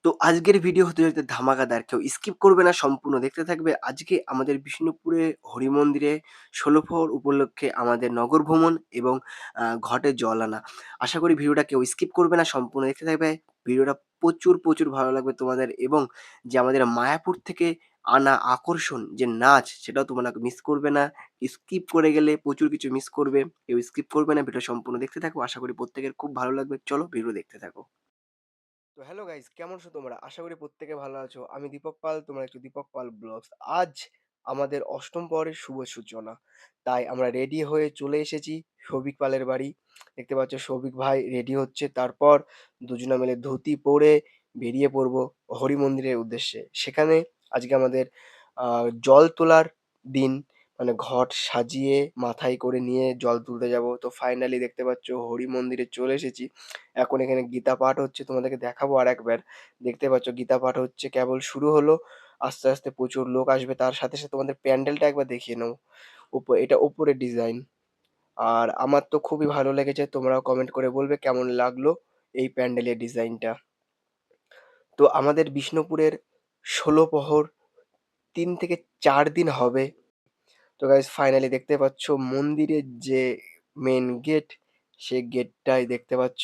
তো আজকের ভিডিও হতে হতে ধামাকাদার। কেউ স্কিপ করবে না, সম্পূর্ণ দেখতে থাকবে। আজকে আমাদের বিষ্ণুপুরে হরিমন্দিরে ১৬ প্রহর উপলক্ষে আমাদের নগর ভ্রমণ এবং ঘটে জল আনা। আশা করি ভিডিওটা কেউ স্কিপ করবে না, সম্পূর্ণ দেখতে থাকবে। ভিডিওটা প্রচুর ভালো লাগবে তোমাদের এবং যে আমাদের মায়াপুর থেকে আনা আকর্ষণ যে নাচ, সেটাও তোমরা মিস করবে না। স্কিপ করে গেলে প্রচুর কিছু মিস করবে। কেউ স্কিপ করবে না, ভিডিও সম্পূর্ণ দেখতে থাকো। আশা করি প্রত্যেকের খুব ভালো লাগবে। চলো ভিডিও দেখতে থাকো। তো হ্যালো গাইস, কেমন আছো তোমরা? আশা করি প্রত্যেকে ভালো আছো। আমি দীপক পাল, তোমরা একটু দীপক পাল ব্লগস। আজ আমাদের অষ্টম প্রহরের শুভ সূচনা। তাই আমরা রেডি হয়ে চলে এসেছি সৌভিক পালের বাড়ি। দেখতে পাচ্ছ সৌভিক ভাই রেডি হচ্ছে। তারপর দুজনে মিলে ধুতি পরে বেরিয়ে পড়বো হরি মন্দিরের উদ্দেশ্যে। সেখানে আজকে আমাদের জল তোলার দিন। মানে ঘট সাজিয়ে মাথায় করে নিয়ে জল তুলতে যাব। তো ফাইনালি দেখতে পাচ্ছ হরি মন্দিরে চলে এসেছি। এখন এখানে গীতা পাঠ হচ্ছে, তোমাদেরকে দেখাবো আরেকবার। দেখতে পাচ্ছ গীতা পাঠ হচ্ছে, কেবল শুরু হলো। আস্তে আস্তে প্রচুর লোক আসবে। তার সাথে সাথে তোমাদের প্যান্ডেলটা একবার দেখিয়ে নাও। এটা ওপরের ডিজাইন। আর আমার তো খুবই ভালো লেগেছে, তোমরাও কমেন্ট করে বলবে কেমন লাগলো এই প্যান্ডেলের ডিজাইনটা। তো আমাদের বিষ্ণুপুরের ১৬ প্রহর ৩ থেকে ৪ দিন হবে। তো গাইস ফাইনালি দেখতে পাচ্ছ মন্দিরের যে মেন গেট, সেই গেটটাই দেখতে পাচ্ছ।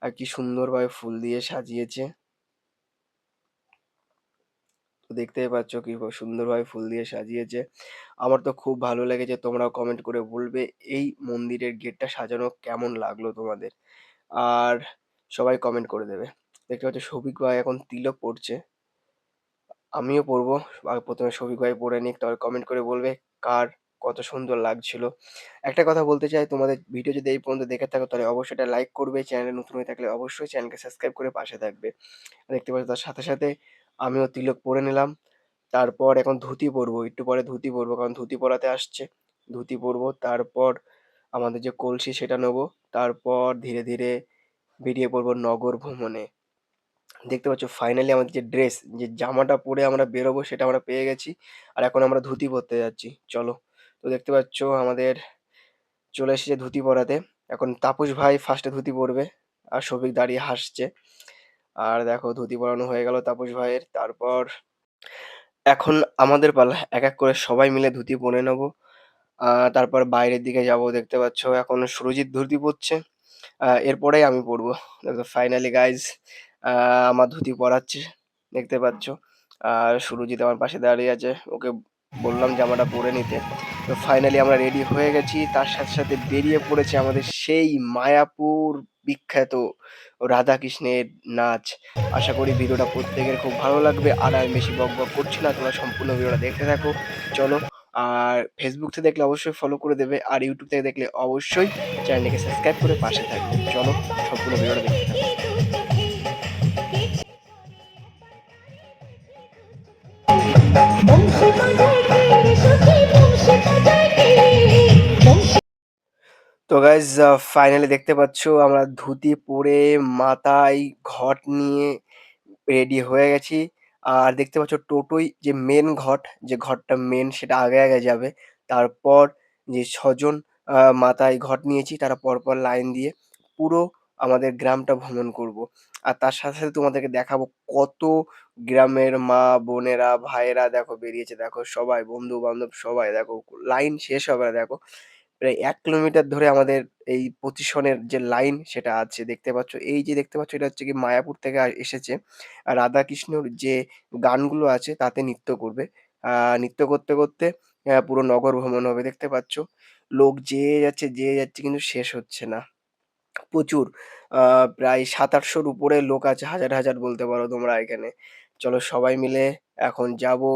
আর কি সুন্দরভাবে ফুল দিয়ে সাজিয়েছে। তো দেখতেই পাচ্ছ কি সুন্দরভাবে ফুল দিয়ে সাজিয়েছে। আমার তো খুব ভালো লেগেছে, তোমরাও কমেন্ট করে বলবে এই মন্দিরের গেটটা সাজানো কেমন লাগলো তোমাদের। আর সবাই কমেন্ট করে দেবে। দেখতে পাচ্ছ সৌভিক ভাই এখন তিলক পড়ছে, আমিও পড়বো। প্রথমে সৌভিক ভাই পড়ে নিক, তারপর কমেন্ট করে বলবে কার কত সুন্দর লাগছিল। একটা কথা বলতে চাই, তোমাদের ভিডিও যদি এই পর্যন্ত দেখে থাকো তাহলে অবশ্যই এটা লাইক করবে, চ্যানেলে নতুন হয়ে থাকলে অবশ্যই চ্যানেলকে সাবস্ক্রাইব করে পাশে থাকবে। দেখতে পাচ্ছ তার সাথে সাথে আমিও তিলক পরে নিলাম। তারপর এখন ধুতি পরবো, একটু পরে ধুতি পরবো, কারণ ধুতি পরাতে আসছে। ধুতি পরবো, তারপর আমাদের যে কলসি সেটা নেবো। তারপর ধীরে ধীরে বেরিয়ে পড়বো নগর ভ্রমণে। দেখতে পাচ্ছ ফাইনালি আমাদের যে ড্রেস, যে জামাটা পরে আমরা বেরোবো সেটা আমরা পেয়ে গেছি। আর এখন আমরা ধুতি পরতে যাচ্ছি, চলো। তো দেখতে পাচ্ছ আমাদের চলে এসেছে ধুতি পরাতে। এখন তাপস ভাই ফার্স্টে ধুতি পরবে, আর সৌভিক দাঁড়িয়ে হাসছে। আর দেখো ধুতি পরানো হয়ে গেল তাপস ভাইয়ের। তারপর এখন আমাদের পালা, এক এক করে সবাই মিলে ধুতি পরে নেবো। তারপর বাইরের দিকে যাব। দেখতে পাচ্ছ এখন সুরজিৎ ধুতি পরছে, এরপরেই আমি পরবো। দেখো ফাইনালি গাইজ আমার ধুতি পরাচ্ছে, দেখতে পাচ্ছ। আর সুরজিৎ আমার পাশে দাঁড়িয়ে আছে, ওকে বললাম জামাটা পরে নিতে। তো ফাইনালি আমরা রেডি হয়ে গেছি, তার সাথে সাথে বেরিয়ে পড়েছে আমাদের সেই মায়াপুর বিখ্যাত রাধাকৃষ্ণের নাচ। আশা করি ভিডিওটা প্রত্যেকের খুব ভালো লাগবে। আর আমি বেশি বকবক করছি না, তোমরা সম্পূর্ণ ভিডিওটা দেখতে থাকো, চলো। আর ফেসবুক থেকে দেখলে অবশ্যই ফলো করে দেবে, আর ইউটিউব থেকে দেখলে অবশ্যই চ্যানেলটিকে সাবস্ক্রাইব করে পাশে থাকবে। চলো সম্পূর্ণ ভিডিওটা দেখতে থাকো। তো গাইজ ফাইনালি দেখতে পাচ্ছ আমরা ধুতি পরে মাথায় ঘট নিয়ে রেডি হয়ে গেছি। আর দেখতে পাচ্ছ টোটোই যে মেন ঘট, যে ঘরটা মেন সেটা আগে আগে যাবে। তারপর যে ছজন মাথায় ঘট নিয়েছি তারা পরপর লাইন দিয়ে পুরো আমাদের গ্রামটা ভ্রমণ করব। আর তার সাথে সাথে তোমাদেরকে দেখাবো কত গ্রামের মা বোনেরা ভাইয়েরা দেখো বেরিয়েছে, দেখো সবাই বন্ধু বান্ধব সবাই দেখো, লাইন শেষ হবে না দেখো। প্রায় ১ কিলোমিটার ধরে আমাদের এই প্রতিসনের যে লাইন সেটা আছে, দেখতে পাচ্ছ। এই যে দেখতে পাচ্ছ এটা হচ্ছে গিয়ে মায়াপুর থেকে এসেছে। আর রাধাকৃষ্ণর যে গানগুলো আছে তাতে নৃত্য করবে। নৃত্য করতে করতে পুরো নগর ভ্রমণ হবে। দেখতে পাচ্ছ লোক যেয়ে যাচ্ছে কিন্তু শেষ হচ্ছে না। প্রচুর প্রায় ৭০০ র উপরে লোক আছে, হাজার বলতে পারো তোমরা এখানে। চলো সবাই মিলে এখন যাবো,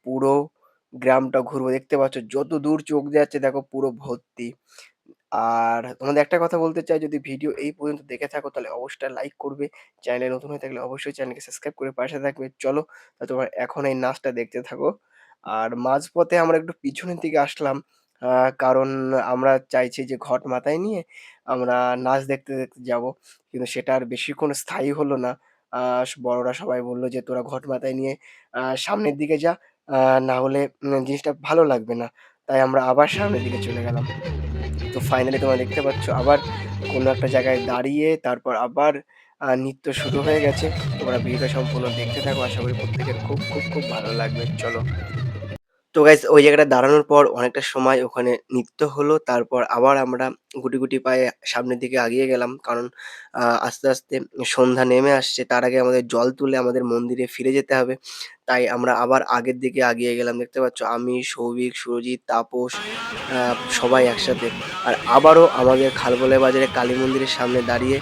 পুরো গ্রামটা ঘুরবো। দেখতে পাচ্ছ যতদূর চোখ যাচ্ছে দেখো পুরো ভর্তি। আর তোমাদের একটা কথা বলতে চাই, যদি ভিডিও এই পর্যন্ত দেখে থাকো তাহলে অবশ্যই লাইক করবে। চ্যানেলে নতুন হয়ে থাকলে অবশ্যই চ্যানেলকে সাবস্ক্রাইব করে পাশে থাকবে। চলো তোমরা এখন এই নাচটা দেখতে থাকো। আর মাঝপথে আমরা একটু পিছনের দিকে আসলাম, কারণ আমরা চাইছি যে ঘট মাথায় নিয়ে আমরা নাচ দেখতে যাবো। কিন্তু সেটা আর বেশিক্ষণ স্থায়ী হলো না। বড়রা সবাই বললো যে তোরা ঘট মাথায় নিয়ে সামনের দিকে যা, না হলে জিনিসটা ভালো লাগবে না। তাই আমরা আবার সামনের দিকে চলে গেলাম। তো ফাইনালি তোমরা দেখতে পাচ্ছ আবার কোনো একটা জায়গায় দাঁড়িয়ে তারপর আবার নৃত্য শুরু হয়ে গেছে। তোমরা ভিডিওটা সম্পূর্ণ দেখতে থাকো। আশা করি প্রত্যেকের খুব, খুব, খুব ভালো লাগবে। চলো। তো গাইস ওই জায়গাটায় দাঁড়ানোর পর অনেকটা সময় ওখানে নৃত্য হলো। তারপর আবার আমরা গুটি, গুটি পায়ে সামনের দিকে এগিয়ে গেলাম। কারণ আস্তে, আস্তে সন্ধ্যা নেমে আসছে। তার আগে আমাদের জল তুলে আমাদের মন্দিরে ফিরে যেতে হবে। তাই আমরা আবার আগের দিকে এগিয়ে গেলাম। দেখতে পাচ্ছ আমি, সৌভিক, সুরজিৎ, তাপস আ সবাই একসাথে। আর আবারও আমাদের খালবলাই বাজারে কালী মন্দিরের সামনে দাঁড়িয়ে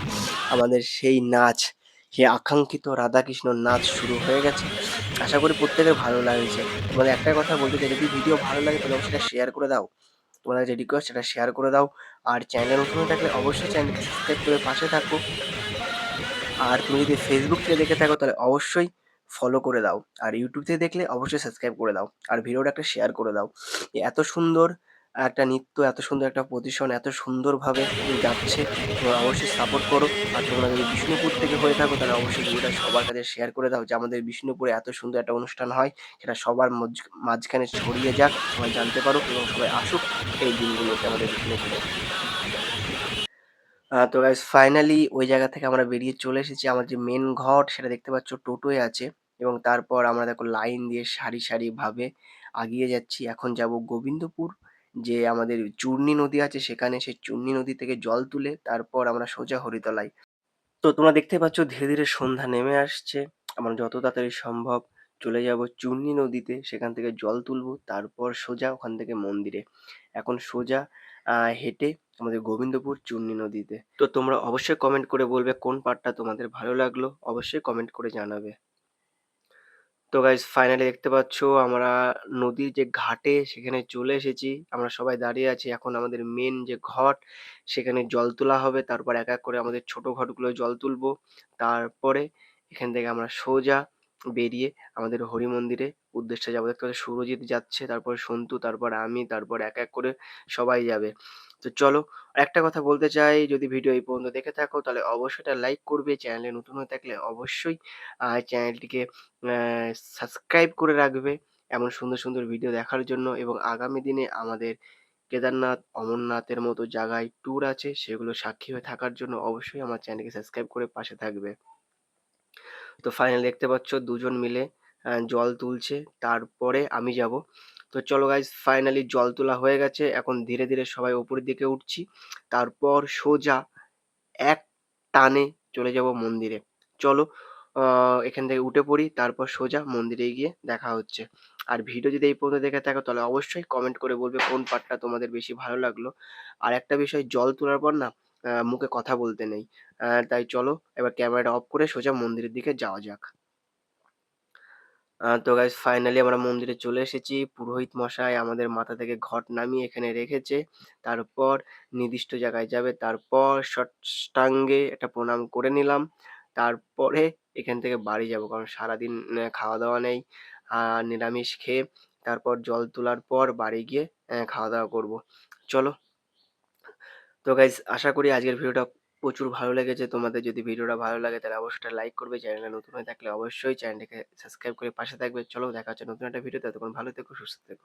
আমাদের সেই নাচ, সেই আকাঙ্ক্ষিত রাধাকৃষ্ণর নাচ শুরু হয়ে গেছে। আশা করি প্রত্যেকের ভালো লাগছে। তোমাদের একটাই কথা বলতে চাই, যদি ভিডিও ভালো লাগে তাহলে অবশ্যই সেটা শেয়ার করে দাও। তোমাদের যে রিকোয়েস্ট সেটা শেয়ার করে দাও। আর চ্যানেলে নতুন হয়ে থাকলে অবশ্যই চ্যানেলটিকে সাবস্ক্রাইব করে পাশে থাকো। আর তুমি যদি ফেসবুক থেকে দেখে থাকো তাহলে অবশ্যই ফলো করে দাও। আর ইউটিউব থেকে দেখলে অবশ্যই সাবস্ক্রাইব করে দাও। আর ভিডিওটা একটা শেয়ার করে দাও। এত সুন্দর একটা নৃত্য, এত সুন্দর একটা পজিশন, এত সুন্দরভাবে যাচ্ছে। তোমরা অবশ্যই সাপোর্ট করো। আর তোমরা যদি বিষ্ণুপুর থেকে হয়ে থাকো তাহলে অবশ্যই ভিডিওটা সবার কাছে শেয়ার করে দাও যে আমাদের বিষ্ণুপুরে এত সুন্দর একটা অনুষ্ঠান হয়। সেটা সবার মাঝখানে ছড়িয়ে যাক, সবাই জানতে পারুক এবং সবাই আসুক এই দিনগুলোতে আমাদের বিষ্ণুপুরে। তো গাইস ফাইনালি ওই জায়গা থেকে আমরা বেরিয়ে চলে এসেছি। আমার যে মেইন ঘট সেটা দেখতে পাচ্ছ টোটোয় আছে এবং তারপর আমরা দেখো লাইন দিয়ে সারি, সারিভাবে আগিয়ে যাচ্ছি। এখন যাবো গোবিন্দপুর, যে আমাদের চূর্ণী নদী আছে সেখানে। সেই চূর্ণী নদী থেকে জল তুলে তারপর আমরা সোজা হরিতলায়। তো তোমরা দেখতে পাচ্ছ ধীরে, ধীরে সন্ধ্যা নেমে আসছে। আমরা যত তাড়াতাড়ি সম্ভব চলে যাবো চূর্ণী নদীতে। সেখান থেকে জল তুলবো। তারপর সোজা ওখান থেকে মন্দিরে। এখন সোজা হেঁটে আমাদের গোবিন্দপুর চূর্ণী নদীতে। তো তোমরা অবশ্যই কমেন্ট করে বলবে কোন পার্টটা তোমাদের ভালো লাগলো। অবশ্যই কমেন্ট করে জানাবে। তো গাইস ফাইনালি দেখতে পাচ্ছ আমরা নদীর যে ঘাটে সেখানে চলে এসেছি। আমরা সবাই দাঁড়িয়ে আছি। এখন আমাদের মেন যে ঘট সেখানে জল তোলা হবে। তারপর এক, এক করে আমাদের ছোট ঘটগুলোয় জল তুলবো। তারপরে এখান থেকে আমরা সোজা বেরিয়ে আমাদের হরি মন্দিরে উদ্দেশ্যে যাবো। দেখতে পাচ্ছ সুরজিৎ যাচ্ছে, তারপর সন্তু, তারপর আমি, তারপর এক, এক করে সবাই যাবে। তো চলো, আরেকটা কথা বলতে চাই, যদি ভিডিও এই পর্যন্ত দেখে থাকো তাহলে অবশ্যই একটা লাইক করবে। চ্যানেলে নতুন হয়ে থাকলে অবশ্যই চ্যানেলটিকে অ্যা সাবস্ক্রাইব করে রাখবে এমন সুন্দর, সুন্দর ভিডিও দেখার জন্য। এবং আগামী দিনে আমাদের কেদারনাথ, অমরনাথের মতো জায়গায় ট্যুর আছে সেগুলো সাক্ষী হয়ে থাকার জন্য অবশ্যই আমার চ্যানেলকে সাবস্ক্রাইব করে পাশে থাকবে। তো ফাইনালি দেখতে পাচ্ছ দুজন মিলে জল তুলছে, তারপরে আমি যাবো। তো চলো গাইস ফাইনালি জল তোলা হয়ে গেছে। এখন ধীরে, ধীরে সবাই উপরের দিকে উঠছি। তারপর সোজা এক টানে চলে যাব মন্দিরে। চলো আ এখান থেকে উঠে পড়ি, তারপর সোজা মন্দিরে গিয়ে দেখা হচ্ছে। আর ভিডিও যদি এই পর্যন্ত দেখে থাকো তাহলে অবশ্যই কমেন্ট করে বলবে কোন পার্টটা তোমাদের বেশি ভালো লাগলো। আর একটা বিষয়, জল তোলার পর না মুখে কথা বলতে নেই। তাই চলো এবার ক্যামেরাটা অফ করে সোজা মন্দিরের দিকে যাওয়া যাক। তো গাইস ফাইনালি আমরা মন্দিরে চলে এসেছি। পুরোহিত মশাই আমাদের মাথা থেকে ঘট নামিয়ে এখানে রেখেছে। তারপর নির্দিষ্ট জায়গায় যাবে। তারপর সাষ্টাঙ্গে একটা প্রণাম করে নিলাম। তারপরে এখান থেকে বাড়ি যাবো। কারণ সারাদিন খাওয়া-দাওয়া নেই। নিরামিষ খেয়ে তারপর জল তোলার পর বাড়ি গিয়ে খাওয়া-দাওয়া করবো। চলো। তো গাইস আশা করি আজকের ভিডিওটা প্রচুর ভালো লেগেছে। তোমাদের যদি ভিডিওটা ভালো লাগে তাহলে অবশ্যই একটা লাইক করবে। চ্যানেলে নতুন হয়ে থাকলে অবশ্যই চ্যানেলটিকে সাবস্ক্রাইব করে পাশে থাকবে। চলো দেখা হচ্ছে নতুন একটা ভিডিওতে। ততক্ষণ ভালো থেকো, সুস্থ থেকো।